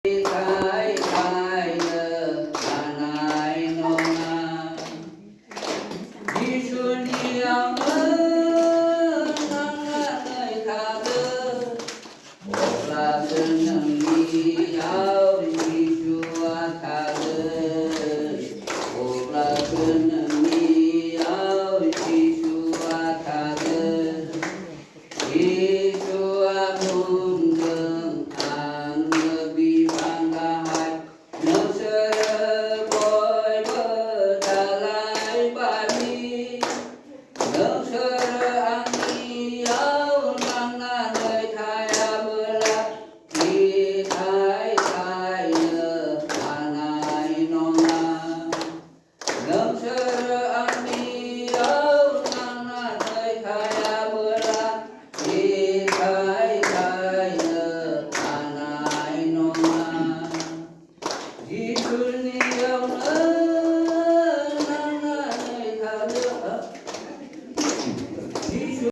Khai khai anai nona Giêsu ni ông nang nơi tha lơ một là chân nang ni ao Giêsu tha lơ một là chân nang ni ao Giêsu tha lơ Giêsu mung gương an bi pangai nâng sơ bồi bơ ta lai ba ni nâng sơ an ni áo nang na nơi thai bơ la khi thai thai nơ anai nong na nâng sơ an ni áo nang na nơi thai bơ la khi thai thai nơ anai nong na Giêsu